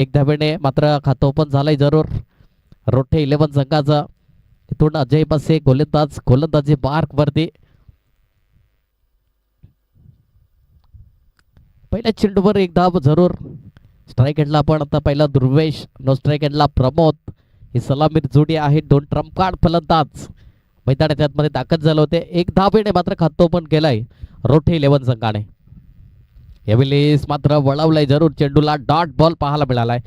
एक धाब्याने मात्र खातं ओपन झालंय जरूर रोठे 11 संघाचं. इथून अजय बसे गोलंदाजी मार्क वरती. पहिल्या चेंडूवर एक धाव जरूर. स्ट्राईक एंडला आपण आता पहिला दुर्वेश, नो स्ट्राईक एंडला प्रमोद. ही सलामीर जोडी आहे. 2 ट्रम्प कार्ड फलंदाज मैदानाच्या आतमध्ये दाखल झाले होते. एक धावेने मात्र खातं ओपन केलंय रोठे 11 संघाने. यावेळी मात्र वळवलाय जरूर चेंडूला. डॉट बॉल पाहायला मिळालाय.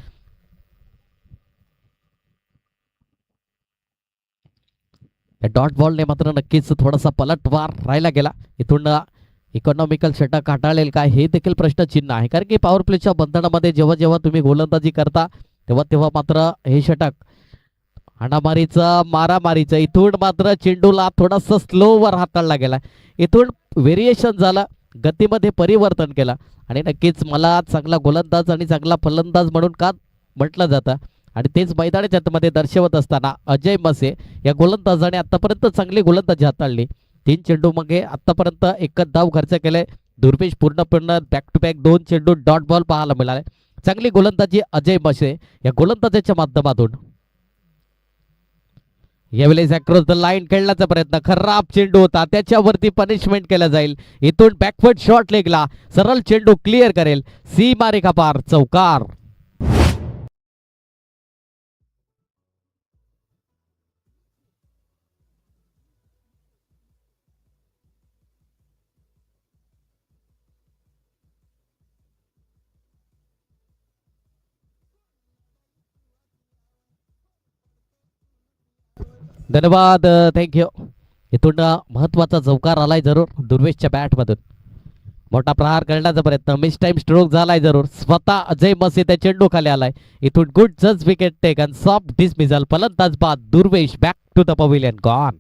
डॉट बॉलने मात्र नक्कीच थोडासा पलटवार राहिला गेला. इथून इकॉनॉमिकल षटक हाताळेल का हे देखील प्रश्नचिन्ह आहे. कारण की पॉवर प्लेच्या बंधनामध्ये जेव्हा जेव्हा तुम्ही गोलंदाजी करता तेव्हा तेव्हा मात्र हे षटक हाणामारीचं मारामारीचं. इथून मात्र चेंडूला थोडासा स्लोवर हाताळला गेला. इथून व्हेरिएशन झालं, गतीमध्ये परिवर्तन केलं आणि नक्कीच मला चांगला गोलंदाज आणि चांगला फलंदाज म्हणून का म्हटलं जातं आणि तेच मैदानाच्या आतमध्ये दर्शवत असताना अजय मसे या गोलंदाजाने आतापर्यंत चांगली गोलंदाजी हाताळली. 3 चेंडू मागे आतापर्यंत एकच धाव खर्च केले. दुर्वेश पूर्ण बॅक टू बॅक 2 चेंडू डॉट बॉल पाहायला मिळाले. चांगली गोलंदाजी अजय मसे या गोलंदाजाच्या माध्यमातून. यावेळेस अक्रॉस द लाईन खेळण्याचा प्रयत्न, खराब चेंडू होता, त्याच्यावरती पनिशमेंट केलं जाईल. इथून बॅकवर्ड शॉट लेगला सरळ चेंडू क्लिअर करेल सीमारेखा पार, चौकार. धन्यवाद, थँक्यू. इथून महत्वाचा चौकार आलाय जरूर दुर्वेशच्या बॅट मधून. मोठा प्रहार करण्याचा प्रयत्न, मिस टाइम स्ट्रोक झालाय जरूर. स्वतः अजय मसे त्या चेंडू खाली आलाय. इथून गुड जज wicket take and soft dismissal. फलंदाज बाद Durvesh back to the pavilion gone.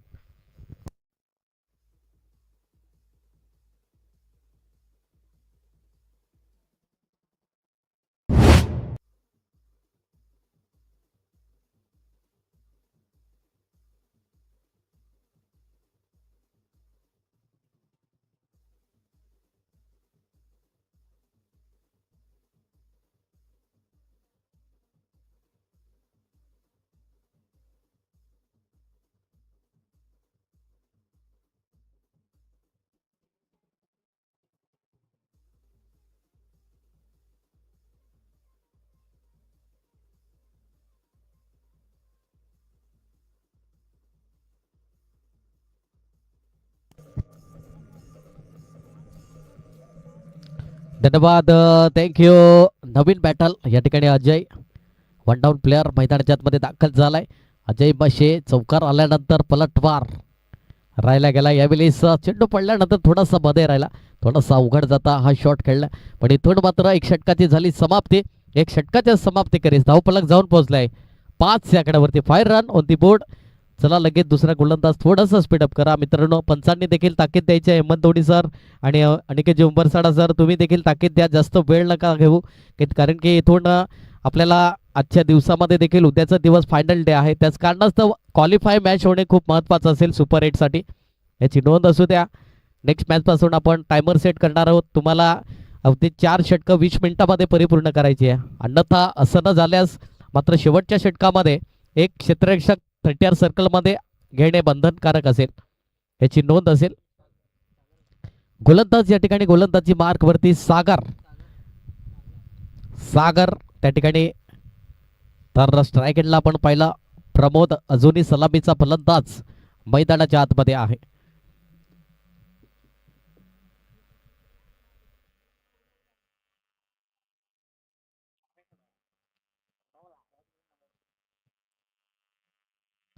धन्यवाद, थँक्यू. नवीन बॅटल या ठिकाणी अजय वन डाऊन प्लेअर मैदानाच्या आतमध्ये दाखल झालाय. अजय मशे चौकार आल्यानंतर पलटवार राहिला गेला. यावेळेस चेंडू पडल्यानंतर थोडासा मध्ये राहिला, थोडासा अवघड जाता हा शॉट खेळला. पण इथून मात्र एक षटकाची झाली समाप्ती. एक षटकाच्या समाप्ती करीस धावफलक जाऊन पोहोचलाय 5 आकड्यावरती. 5 रन ऑन दी बोर्ड. चला लगेच दुसरा गोलंदाज थोडासा स्पीडअप करा मित्रांनो. पंचांनी देखील ताकीद द्यायची आहे. हेमंत दोडी सर आणि अनिकेत उंबरसाडा सर, तुम्ही देखील ताकीद द्या. जास्त वेळ नका घेऊ, कारण की इथून आपल्याला आजच्या दिवसामध्ये देखील उद्याचा दिवस फायनल डे आहे. त्याच कारणास्तव क्वालिफाय मॅच होणे खूप महत्त्वाचं असेल सुपर 8 साठी, याची नोंद असू द्या. नेक्स्ट मॅच पासून आपण टायमर सेट करणार आहोत. तुम्हाला अगदी 4 षटकं 20 मिनिटांमध्ये परिपूर्ण करायची आहे. अन्यथा असं न झाल्यास मात्र शेवटच्या षटकामध्ये एक क्षेत्ररक्षक 30 सर्कलमध्ये घेणे बंधनकारक असेल, याची नोंद असेल. गोलंदाज या ठिकाणी गोलंदाजी मार्क वरती सागर त्या ठिकाणी. तर स्ट्राईक एंडला आपण पाहिला प्रमोद, अजूनही सलामीचा फलंदाज मैदानाच्या आतमध्ये आहे.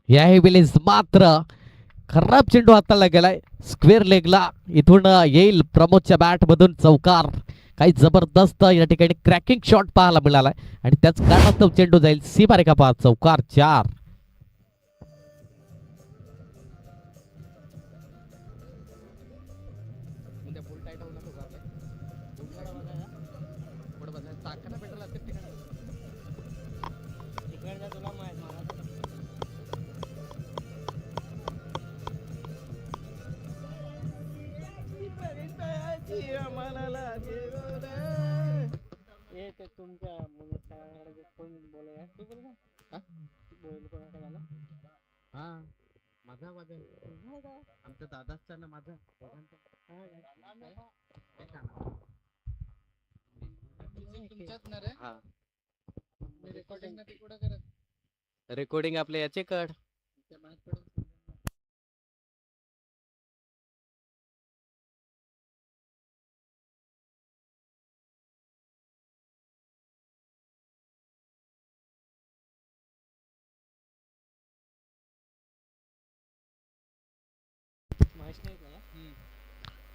यावेळी मात्र खराब चेंडू हाताळला गेलाय स्क्वेअर लेगला. इथून येईल प्रमोदच्या बॅट मधून चौकार. काही जबरदस्त या ठिकाणी क्रॅकिंग शॉट पाहायला मिळालाय आणि त्याच कारणास्तव चेंडू जाईल सीमारेखा पार, चौकार. 4. तुमच्या आमच्या दादाचा ना माझा रेकॉर्डिंग आपल्या याचे कड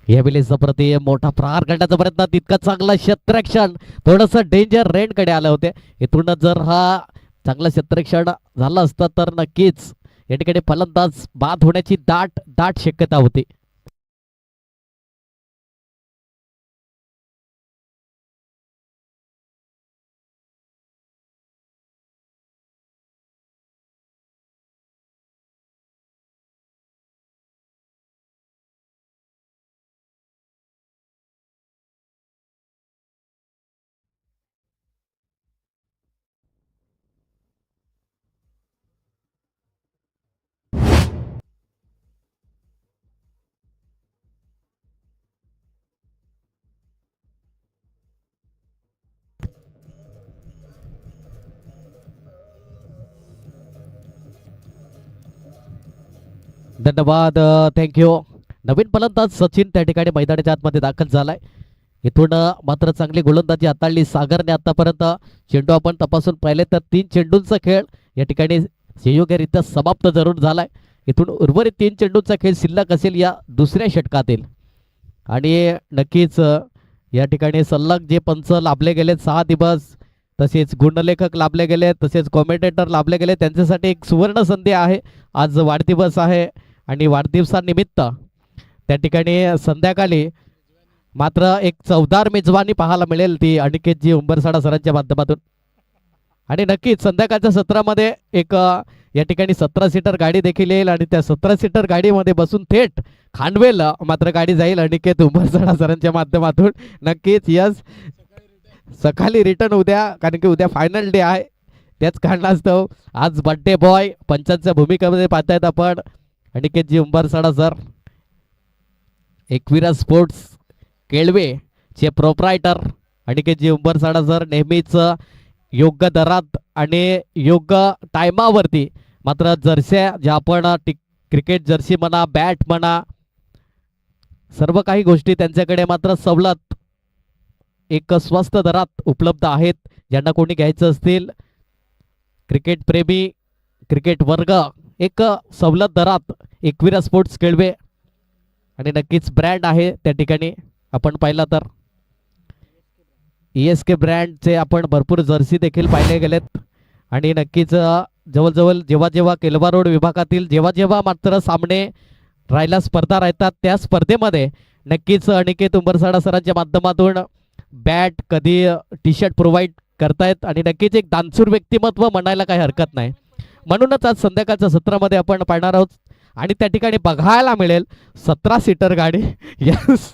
यावेळेस प्रति मोठा प्रहार करण्याचा प्रयत्न तितका चांगला क्षेत्ररक्षण थोडस डेंजर रेंज कडे आले होते. इथून जर हा चांगला क्षेत्ररक्षण झालं असतं तर नक्कीच या ठिकाणी फलंदाज बाद होण्याची दाट दाट शक्यता होती. धन्यवाद, थँक्यू. नवीन फलंदाज सचिन त्या ठिकाणी मैदानाच्या आतमध्ये दाखल झालाय. इथून मात्र चांगली गोलंदाजी हाताळली सागरने आतापर्यंत. चेंडू आपण तपासून पाहिले तर 3 चेंडूंचा खेळ या ठिकाणी संयोगरित्या समाप्त जरूर झालाय. इथून उर्वरित 3 चेंडूंचा खेळ शिल्लक असेल या दुसऱ्या षटकातील. आणि नक्कीच या ठिकाणी सलग जे पंच लाभले गेले 6 दिवस, तसेच गुणलेखक लाभले गेले, तसेच कॉमेंटेटर लाभले गेले, त्यांच्यासाठी एक सुवर्ण संधी आहे. आज वाढदिवस आहे आणि वाढदिवसानिमित्त त्या ठिकाणी संध्याकाळी मात्र एक चवदार मेजवानी पाहायला मिळेल, ती अनिकेतजी उंबरसाडा सरांच्या माध्यमातून. आणि नक्कीच संध्याकाळच्या सत्रामध्ये एक या ठिकाणी 17 सीटर गाडी देखील येईल आणि त्या 17 सीटर गाडीमध्ये बसून थेट खांडवेल मात्र गाडी जाईल अनिकेत उंबरसाडा सरांच्या माध्यमातून. नक्कीच यस, सकाळी रिटर्न उद्या, कारण की उद्या फायनल डे आहे. त्याच कारणास्तव आज बर्थडे बॉय पंचांच्या भूमिकेमध्ये पाहतायत आपण अनिकेतजी उंबरसाडा सर, एकविरा स्पोर्ट्स केळवे चे प्रोप्रायटर अनिकेतजी उंबरसाडा सर. नेहमीच योग्य दरात आणि योग्य टायमावरती मात्र जर्स्या ज्या आपण क्रिकेट जर्सी म्हणा, बॅट म्हणा, सर्व काही गोष्टी त्यांच्याकडे मात्र सवलत एक स्वस्त दरात उपलब्ध आहेत. ज्यांना कोणी घ्यायचं असतील, क्रिकेट प्रेमी, क्रिकेट वर्ग, एक सवलत दरात एकविरा स्पोर्ट्स केळवे. आणि नक्कीच ब्रँड आहे त्या ठिकाणी आपण पाहिलं तर ESK ब्रँडचे आपण भरपूर जर्सी देखील पाहिले गेलेत. आणि नक्कीच जवळजवळ जेव्हा जेव्हा केलवा रोड विभागातील जेव्हा जेव्हा मात्र सामने राहायला स्पर्धा राहतात, त्या स्पर्धेमध्ये नक्कीच अनिकेत उंबरसाडा सरांच्या माध्यमातून बॅट, कधी टी शर्ट प्रोव्हाइड करतायत. आणि नक्कीच एक दानशूर व्यक्तिमत्व म्हणायला काही हरकत नाही. म्हणूनच आज संध्याकाळच्या सत्रामध्ये आपण पाहणार आहोत आणि त्या ठिकाणी बघायला मिळेल 17 सीटर गाडी. यस,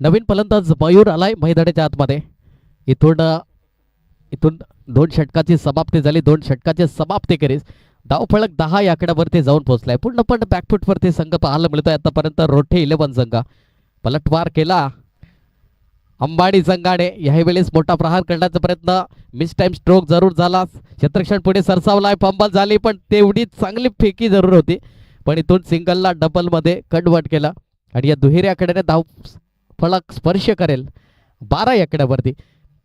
नवीन फलंदाज मयूर आलाय मैदानाच्या आतमध्ये. इथून इथून 2 षटकाची समाप्ती झाली. 2 षटकाची समाप्ती करीस धावफलक 10 या आकड्यावरती जाऊन पोहोचलाय. पूर्णपणे बॅकफुटवरती संघ पाहायला मिळतोय आतापर्यंत. रोठे 11 संघ पलटवार केला अंबाडी संघाने. याही वेळेस मोठा प्रहार करण्याचा प्रयत्न, मिस टाइम स्ट्रोक जरूर झाला. क्षेत्ररक्षण पुढे सरसावलाय, फंबल झाली पण तेवढी चांगली फेकी जरूर होती. पण इथून सिंगलला डबलमध्ये कन्वर्ट केला आणि या दुहेरी आकड्याने धाव फलक स्पर्श करेल 12 या आकड्यावरती.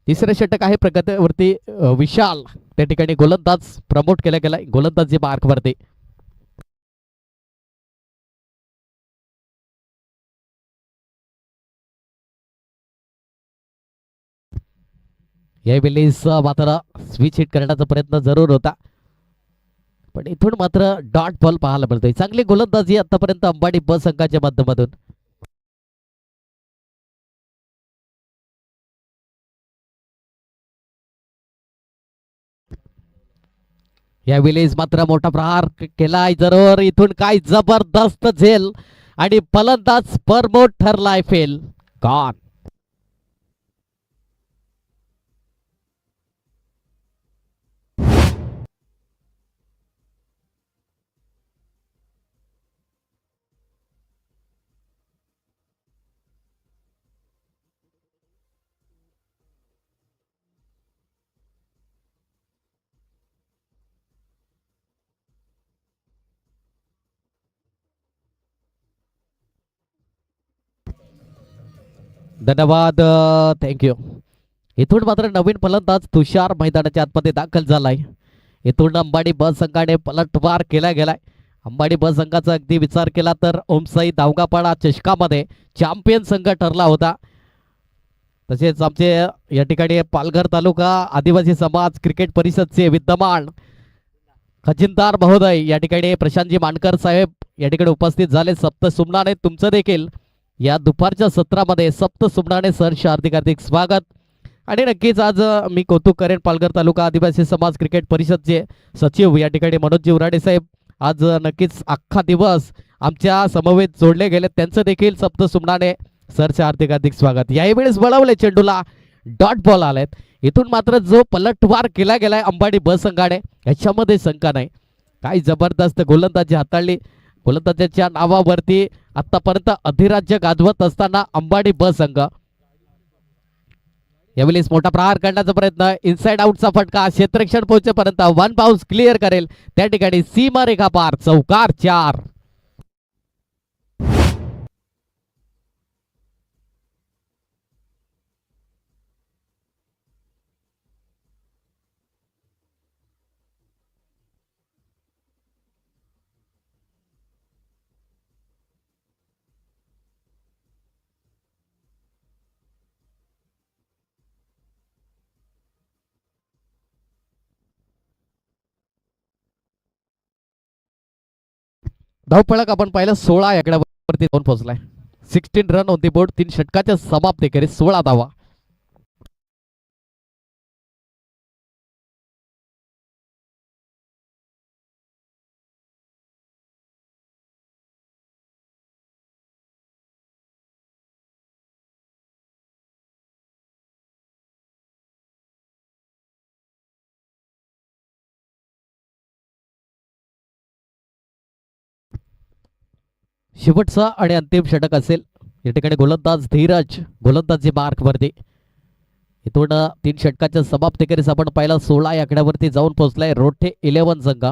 तिसरे षटक आहे प्रगतीवरती. विशाल त्या ठिकाणी गोलंदाज प्रमोट केला गेला गोलंदाजी मार्कवरती. यावेळेस मात्र स्विच हिट करण्याचा प्रयत्न जरूर होता, पण इथून मात्र डॉट बॉल पाहायला मिळतोय. चांगली गोलंदाजी आतापर्यंत अंबाडी ब संघाच्या माध्यमातून. यावेळेस मात्र मोठा प्रहार केलाय जरूर. इथून काय जबरदस्त झेल आणि फलंदाज परमोट ठरलाय फेल. गॉन. धन्यवाद. थँक्यू. इथून मात्र नवीन फलंदाज तुषार मैदानाच्या आतमध्ये दाखल झालाय. इथून अंबाडी ब संघाने पलटवार केला गेलाय. अंबाडी ब संघाचा अगदी विचार केला तर ओमसाई धावगापाडा चषकामध्ये चॅम्पियन संघ ठरला होता. तसेच आमचे या ठिकाणी पालघर तालुका आदिवासी समाज क्रिकेट परिषदचे विद्यमान खजिनदार महोदय या ठिकाणी प्रशांतजी मानकर साहेब या ठिकाणी उपस्थित झाले. सप्त सुमनाने तुमचं देखील या दुपारच्या सत्रामध्ये सप्त सुमनाने सरचे हार्दिक हार्दिक स्वागत. आणि नक्कीच आज मी कौतुक करेन पालघर तालुका आदिवासी समाज क्रिकेट परिषदचे सचिव या ठिकाणी मनोज उराडे साहेब आज नक्कीच अख्खा दिवस आमच्या समवेत जोडले गेले. त्यांचं देखील सप्त सुमनाने सरचे हार्दिक हार्दिक स्वागत. याही वेळेस वळवले चेंडूला डॉट बॉल आलेत. इथून मात्र जो पलटवार केला गेलाय अंबाडी ब संघाने याच्यामध्ये शंका नाही. काय जबरदस्त गोलंदाजी हाताळली. गोलंदाजाच्या नावावरती आतापर्यंत अधिराज्य गाजवत असताना अंबाडी ब संघ यावेळेस मोठा प्रहार करण्याचा प्रयत्न. इनसाइड आउटचा फटका क्षेत्ररक्षण पोहोचेपर्यंत वन बाउन्स क्लिअर करेल. त्या ठिकाणी सीमारेखा पार चौकार 4. धावफलक आपण पाहिलं 16 आकड्यावरती जाऊन पोहोचलाय. 16 रन ऑन दी बोर्ड. 3 षटकाच्या समाप्तीखेरीज 16 धावा. शेवटचा आणि अंतिम षटक असेल. या ठिकाणी गोलंदाज धीरज गोलंदाजी मार्क वरती. इथून 3 षटकाच्या समाप्तीखेरीज आपण पाहिलं 16 या आकड्यावरती जाऊन पोहोचलाय रोठे 11 संघ.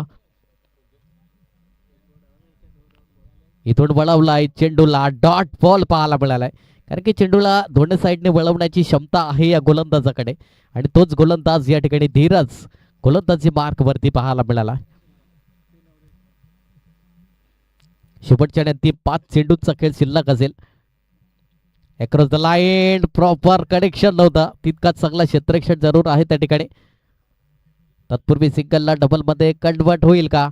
इथून वळवलाय चेंडूला डॉट बॉल पाहायला मिळालाय. कारण की चेंडूला दोन्ही साईडने वळवण्याची क्षमता आहे या गोलंदाजाकडे आणि तोच गोलंदाज या ठिकाणी धीरज गोलंदाजी मार्क वरती पाहायला मिळाला. शेवटच्या आणि अंतिम 5 चेंडूंचा खेळ शिल्लक असेल. Across the line proper connection नव्हतं. तितकाच चांगला क्षेत्ररक्षण जरूर आहे त्या ठिकाणी. तत्पूर्वी सिंगलला डबल मध्ये कन्वर्ट होईल का.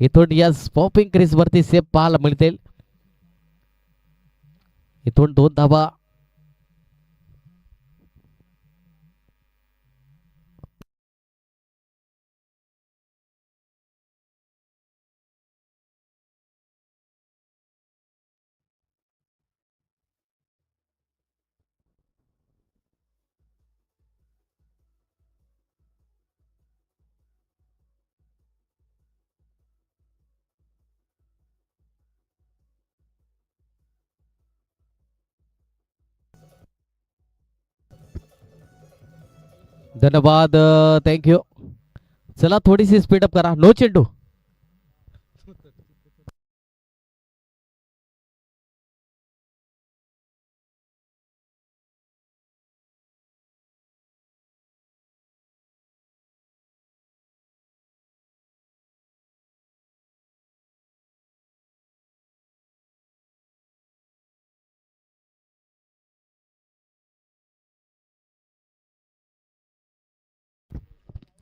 इथून या स्पॉपिंग क्रीज वरती सेफ पाहायला मिळतील. इथून 2 धावा. धन्यवाद. थँक्यू. चला थोडीशी स्पीडअप करा. नो चेंडू.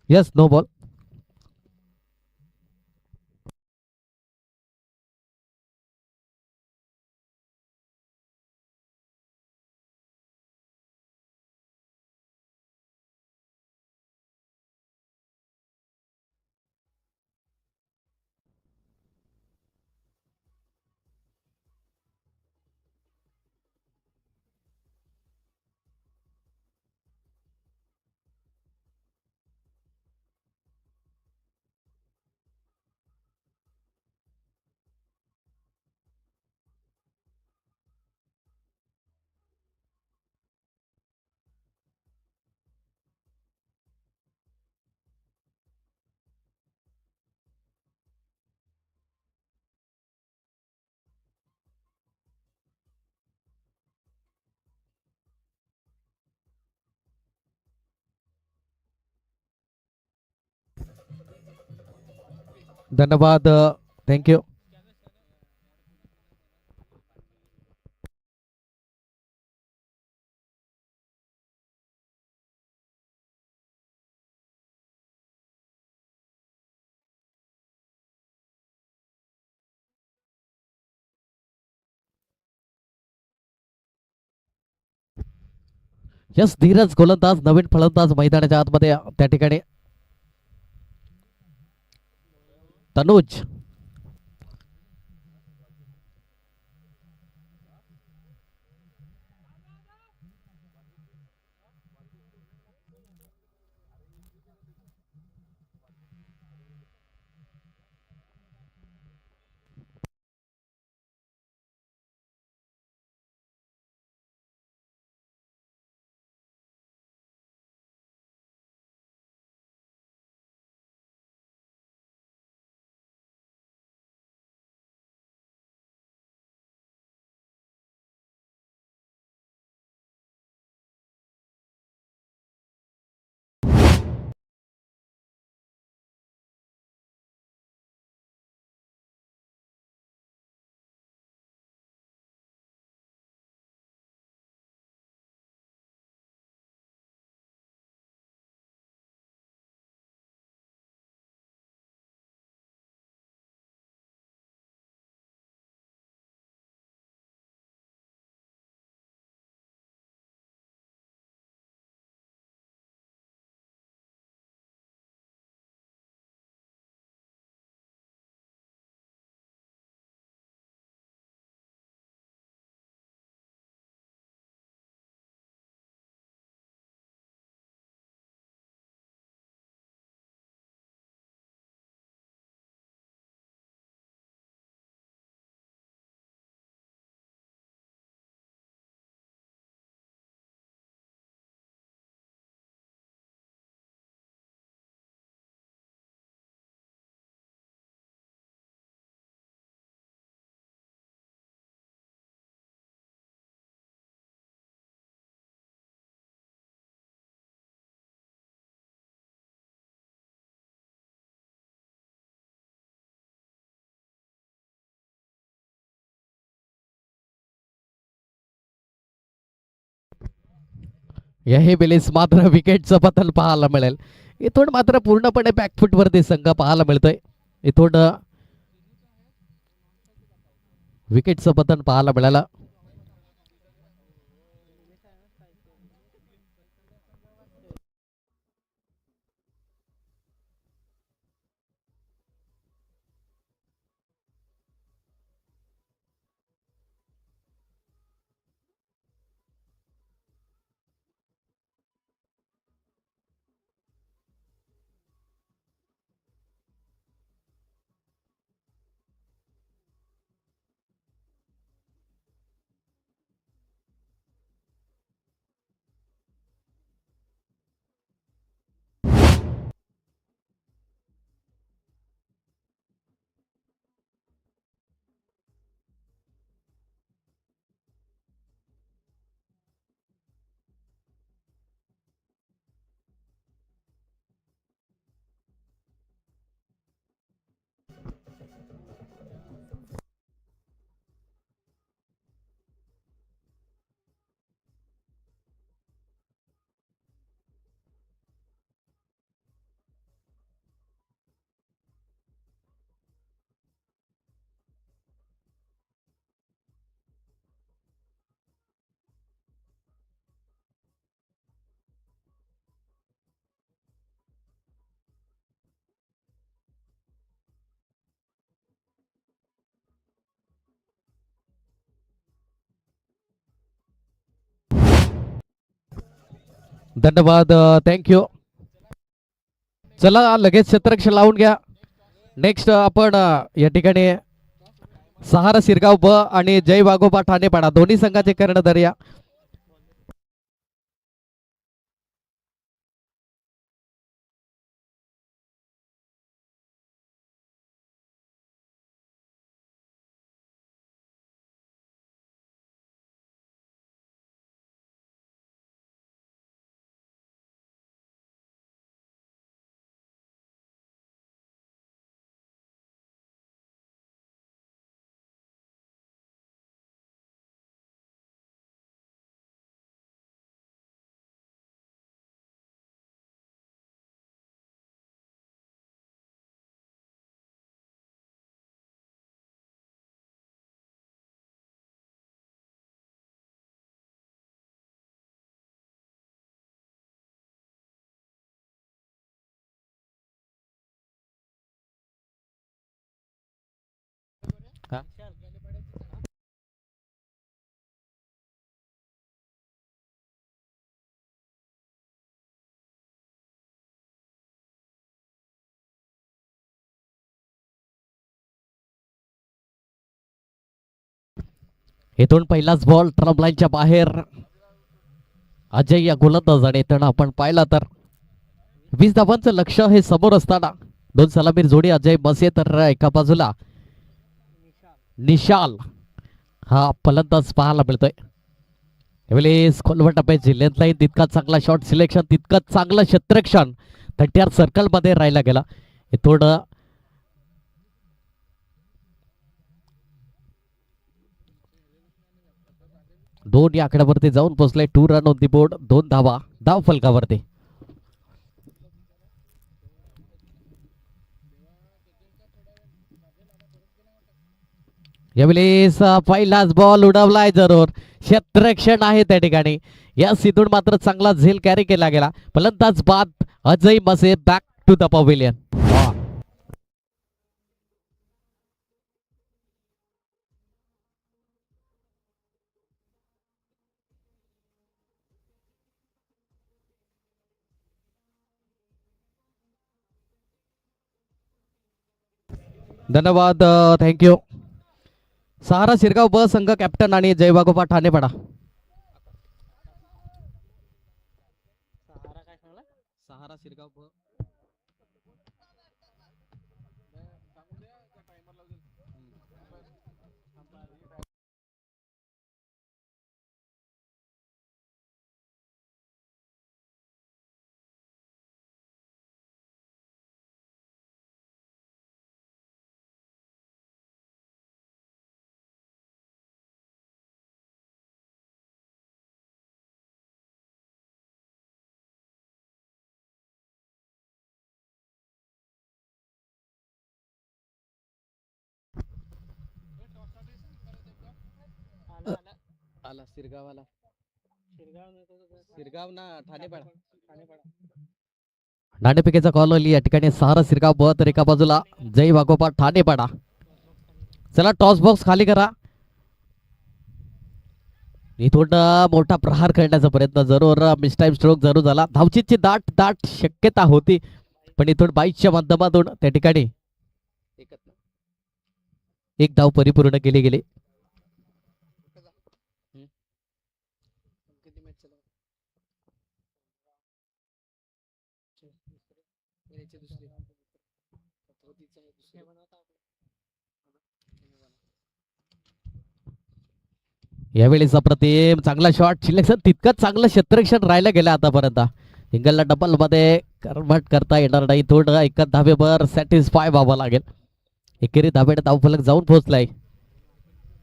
Yes no ball. धन्यवाद. थँक्यू. यस, धीरज गोलंदाज, नवीन फलंदाज मैदानाच्या आतमध्ये त्या ठिकाणी तनुज. याही वेळेस मात्र विकेटचं पतन पाहायला मिळेल. इथून मात्र पूर्णपणे बॅकफुटवरती संघ पाहायला मिळतोय. इथून विकेटचं पतन पाहायला मिळालं. धन्यवाद. थँक्यू. चला लगेच क्षेत्ररक्षण लावून घ्या. नेक्स्ट आपण या ठिकाणी सहारा सिरगाव ब आणि जय वाघोबा ठाणेपाडा दोन्ही संघाचे कर्णधार या हा? इथून पहिलाच बॉल ट्रम लाईनच्या बाहेर. अजय या गोलंदाजाने त्यानं आपण पाहिला तर 20 धावांचं लक्ष हे समोर असताना दोन सलामीर जोडी अजय बसे तर एका बाजूला निशाल हा फलंदाज पाहायला मिळतोय. यावेळेस खोलवर टप्प्याची लेंथ लाईन तितका चांगला शॉट सिलेक्शन तितकंच चांगलं क्षेत्ररक्षण 30 सर्कल मध्ये राहिला गेला. थोडं दोन या आकड्यावरती जाऊन पोहोचले. 2 रन ऑन दी बोर्ड, 2 धावा धाव फलकावरती. यावेळेस पहिलाच बॉल उडवलाय जरूर क्षेत्ररक्षण आहे त्या ठिकाणी. या सिद्धून मात्र चांगला झेल कॅरी केला गेला. फलंदाज बाद अजय मसे बॅक टू द पवेलियन. धन्यवाद, थँक्यू. सहारा शिरगाव ब संघ कॅप्टन आणि जयवागोबा ठाणेपाडा. सहारा शिरगाव ब आला शिरगाव आला. शिरगाव ना ठाणेपाडा. नाणेफेकीचा कॉल आली या ठिकाणी. सहारा शिरगाव ब तर एका बाजूला जय वाघोबा ठाणेपाडा. चला टॉस बॉक्स खाली करा. इथून मोठा प्रहार करण्याचा प्रयत्न जरूर मिस टाइम स्ट्रोक जरूर झाला. धावचीची दाट दाट शक्यता होती पण इथून 22च्या माध्यमातून त्या ठिकाणी एक धाव परिपूर्ण केली गेली. यावेळेचा प्रतिम चांगला शॉट सिलेक्शन तितकंच चांगलं क्षेत्ररक्षण राहिलं गेलं आतापर्यंत. सिंगलला डबल मध्ये कन्वर्ट करता येणार नाही. थोडं एका धावेवर सॅटिस्फाय व्हावं लागेल. एकेरी धावेने धावफलक जाऊन पोहोचलाय.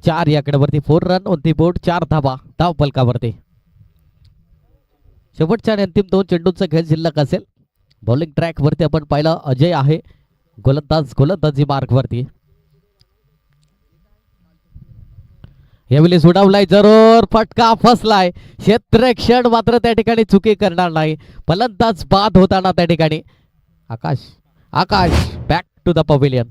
4 याकड्यावरती 4 रन ऑन दी बोर्ड, 4 धावा धाव फलकावरती. शेवटच्या आणि अंतिम 2 चेंडूंचा खेळ शिल्लक असेल. बॉलिंग ट्रॅक वरती आपण पाहिलं अजय आहे गोलंदाजी मार्क वरती. यावेळी उडवलाय जरूर फटका फसलाय. क्षेत्ररक्षण मात्र त्या ठिकाणी चुकी करणार नाही. फलंदाज बाद होताना त्या ठिकाणी आकाश बॅक टू द पवेलियन.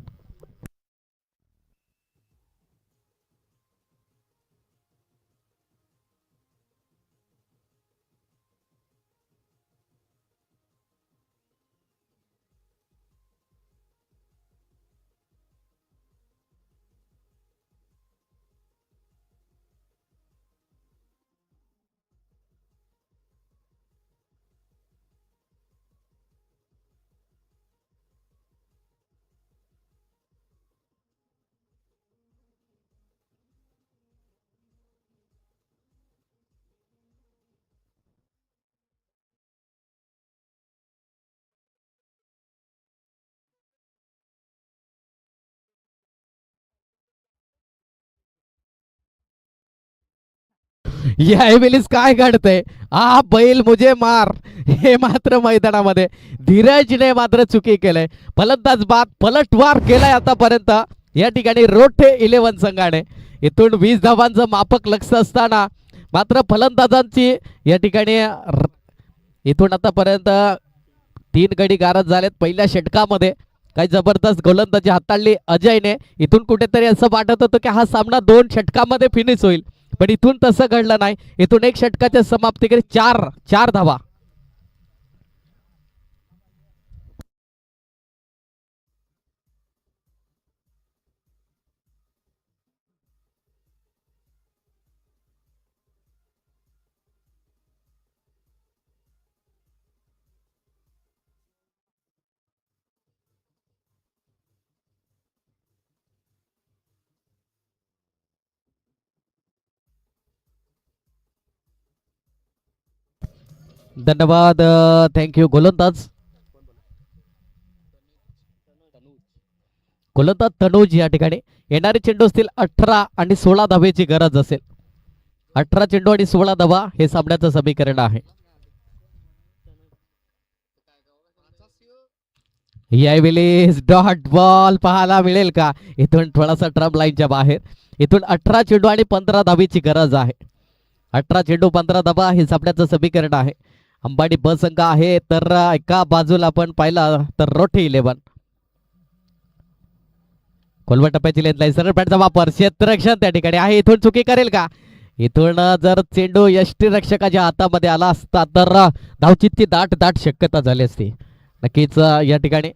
यावेळेस काय घडतंय. बैल मुझे मार हे मात्र मैदानामध्ये धीरजने मात्र चुकी केलंय. फलंदाज बाद पलटवार केलाय आतापर्यंत या ठिकाणी रोठे 11 संघाने. इथून 20 धावांचं मापक लक्ष असताना मात्र फलंदाजांची या ठिकाणी इथून आतापर्यंत 3 गडी गारद झालेत पहिल्या षटकामध्ये. काही जबरदस्त गोलंदाजी हाताळली अजयने. इथून कुठेतरी असं वाटत होतं की हा सामना 2 षटकामध्ये फिनिश होईल, पण इथून तसं घडलं नाही. इथून 1 षटकाच्या समाप्तीकडे 4 धावा. धन्यवाद. थँक्यू. गोलंदाज तनुज या ठिकाणी. येणारे चेंडू असतील 18 आणि 16 धावेची गरज असेल. 18 चेंडू आणि 16 धावा हे सामन्याचं समीकरण आहे. यावेळी डॉट बॉल पाहायला मिळेल का? इथून थोडासा ट्रम लाईनच्या बाहेर. इथून 18 चेंडू आणि 15 धावीची गरज आहे. 18 चेंडू 15 धावा हे सामन्याचं समीकरण आहे. अंबाडी ब संघ आहे, तर एका बाजूला आपण पाहिलं तर रोठी 11. खोलवर टप्प्याची लेंथ लाईन, सरळ बॅटचा वापर, क्षेत्ररक्षण त्या ठिकाणी आहे. इथून चुकी करेल का? इथून जर चेंडू यष्टीरक्षकाच्या हातामध्ये आला असता तर धावचीतची दाट दाट शक्यता झाली असती. नक्कीच या ठिकाणी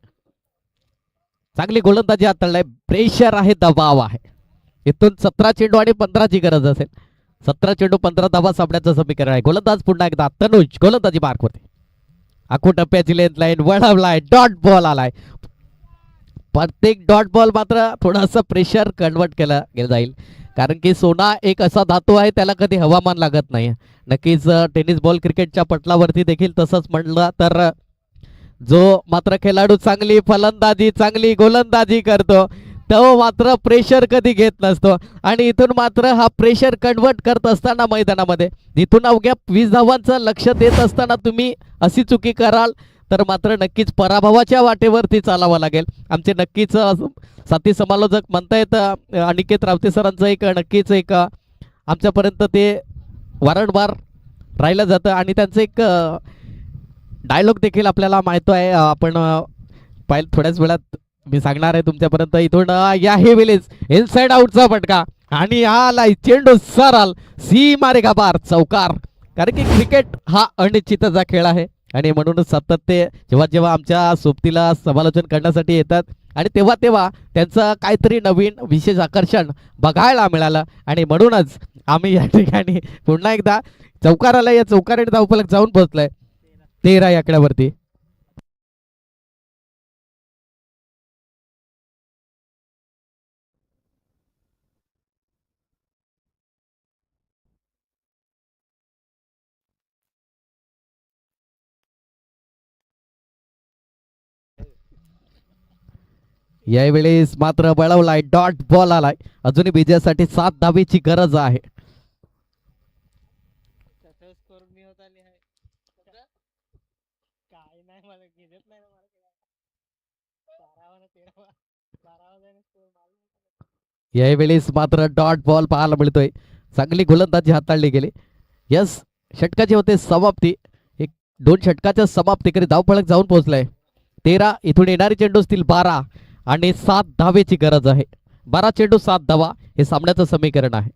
चांगली गोलंदाजी हाताळलाय. प्रेशर आहे, दबाव आहे. इथून 17 चेंडू आणि 15ची गरज असेल. 17 चेंडू 15 धावा सामन्याचं समीकरण आहे. गोलंदाज पुन्हा एकदा तनुज गोलंदाजी मार्कवरती. आखू टप्प्याची लेंथ लाईन वळवलाय, डॉट बॉल आलाय. प्रत्येक डॉट बॉल मात्र थोडासा प्रेशर कन्वर्ट केला गेला जाईल, कारण की सोना एक असा धातू आहे त्याला कधी हवामान लागत नाही. नक्कीच टेनिस बॉल क्रिकेटच्या पटलावरती देखील तसंच म्हणलं तर जो मात्र खेळाडू चांगली फलंदाजी चांगली गोलंदाजी करतो तो मात्र प्रेशर कधी घेत नसतो. आणि इथून मात्र हा प्रेशर कन्वर्ट करत असताना मैदानामध्ये इथून अवघ्या 20 धावांचं लक्ष देत असताना तुम्ही अशी चुकी कराल तर मात्र नक्कीच पराभवाच्या वाटेवरती चालावं लागेल. आमचे नक्कीच साथी समालोचक म्हणतायत अनिकेत रावते सरांचं एक नक्कीच एक आमच्यापर्यंत ते वारंवार राहिलं जातं आणि त्यांचं एक डायलॉग देखील आपल्याला माहिती आहे. आपण पाहिलं थोड्याच वेळात मी सांगणार आहे तुमच्यापर्यंत. इथून या हे वेळेस इनसाइड आउटचा फटका आणि आलाय चेंडू सरळ सी मारेगा बार चौकार. कारण की क्रिकेट हा अनिश्चितचा खेळ आहे आणि म्हणूनच सातत्य जेव्हा जेव्हा आमच्या सोबतीला समालोचन करण्यासाठी येतात आणि तेव्हा तेव्हा त्यांचं काहीतरी नवीन विशेष आकर्षण बघायला मिळालं आणि म्हणूनच आम्ही या ठिकाणी पुन्हा एकदा चौकाराला या चौकाराने धावफलक जाऊन पोहोचलाय 13 या आकड्यावरती. यावेळेस मात्र बळवलाय, डॉट बॉल आलाय. अजूनही विजयासाठी 7 धावेची गरज आहे. यावेळेस मात्र डॉट बॉल पाहायला मिळतोय. चांगली गोलंदाजी हाताळली गेली. यस, षटकाचे होते समाप्ती. एक 2 षटकाच्या समाप्तीकडे धावफलक जाऊन पोहोचलाय. 13. इथून येणारे चेंडू असतील 12 आणि 7 धावेची गरज आहे. 12 चेंडू 7 धावा हे सामन्याचं समीकरण आहे.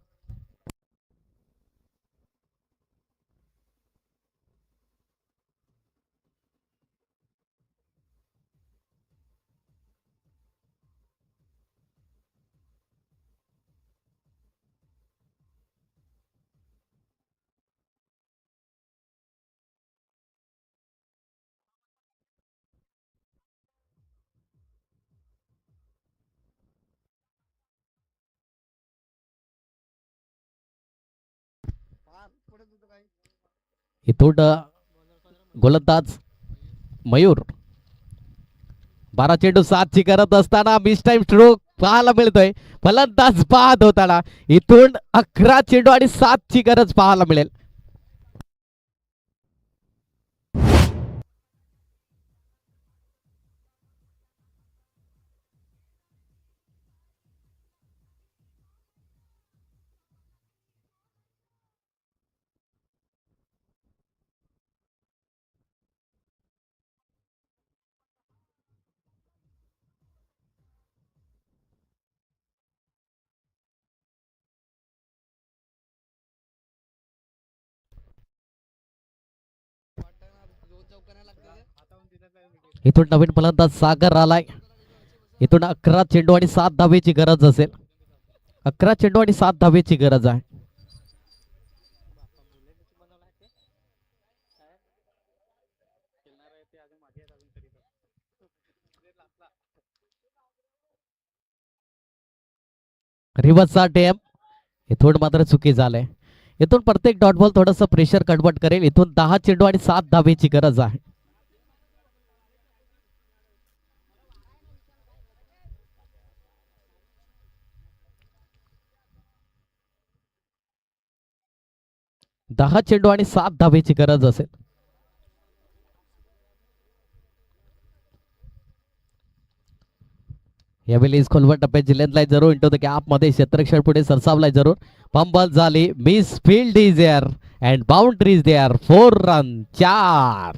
इथून गोलंदाज मयूर 12 चेंडू 7 ची करत असताना मिस टाइम स्ट्रोक पाहायला मिळतोय. फलंदाज बाद होताना इथून 11 चेंडू आणि 7 ची गरज पाहायला मिळेल. इथून नवीन फलंदाज सागर आलाय. इथून 11 चेंडू आणि 7 धावेची गरज असेल. 11 चेंडू आणि 7 धावेची गरज आहे. रिव्हर्सचा टेम. इथून मात्र चुकी झालंय. इथून प्रत्येक डॉट बॉल थोडंसं प्रेशर कन्वर्ट करेल. इथून 10 चेंडू आणि 7 धावेची गरज आहे. दहा चेंडू आणि 7 धावेची गरज असेल. यावेळी खोलवर टप्प्यात जिल्ह्यातला जरूर इंटू द गॅप मध्ये क्षेत्ररक्षण पुढे सरसावलाय जरूर. पंबल झाली. Misfield is there and boundary is there. 4 run 4.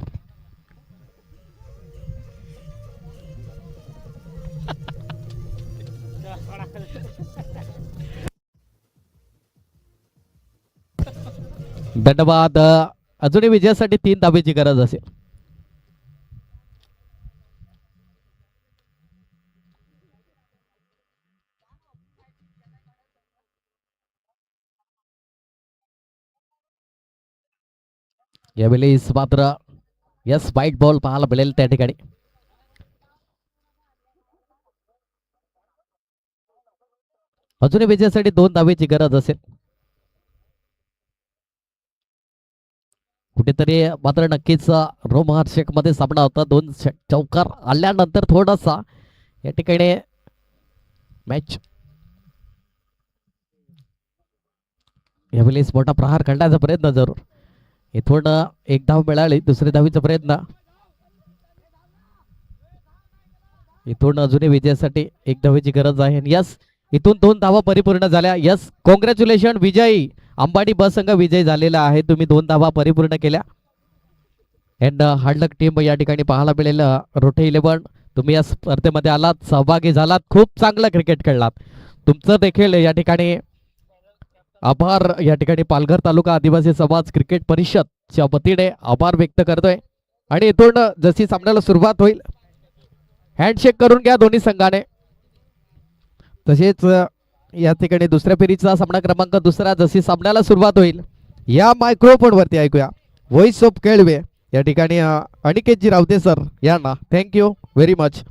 धन्यवाद. अजूनही विजयासाठी 3 धावेची गरज असेल. यावेळी मात्र यस वाईट बॉल पाहायला मिळेल त्या ठिकाणी. अजूनही विजयासाठी 2 धावेची गरज असेल. कुठेतरी मात्र नक्कीच रोमहर्षक मध्ये सामना होता. 2 चौकार आल्यानंतर थोडासा या ठिकाणी मॅच यावेळेस मोठा प्रहार करण्याचा प्रयत्न जरूर. इथून 1 धाव मिळाली. दुसरी धावीचा प्रयत्न. इथून अजूनही विजयासाठी 1 धावेची गरज आहे. यस इथून 2 धावा परिपूर्ण झाल्या. यस कॉंग्रॅच्युलेशन विजयी. अंबाडी ब संघ विजय झालेला आहे. तुम्ही 2 धावा परिपूर्ण केल्या. अँड हार्डलक टीम या ठिकाणी पाहायला मिळेल. रोटे 11 तुम्ही या स्पर्धेमध्ये आलात, सहभागी झालात, खूप चांगलं क्रिकेट खेळलात. तुमचं देखील या ठिकाणी आभार या ठिकाणी पालघर तालुका आदिवासी समाज क्रिकेट परिषदच्या वतीने आभार व्यक्त करतोय. आणि इथून जशी सामन्याला सुरुवात होईल हँडशेक करून घ्या दोन्ही संघाने. तसेच या ठिकाणी दुसऱ्या फेरीचा सामना क्रमांक 2 जशी सामन्याला सुरुवात होईल या मायक्रोफोन वरती ऐकूया व्हॉइस ऑफ केळवे या ठिकाणी अनिकेतजी रावते सर यांना. Thank you very much.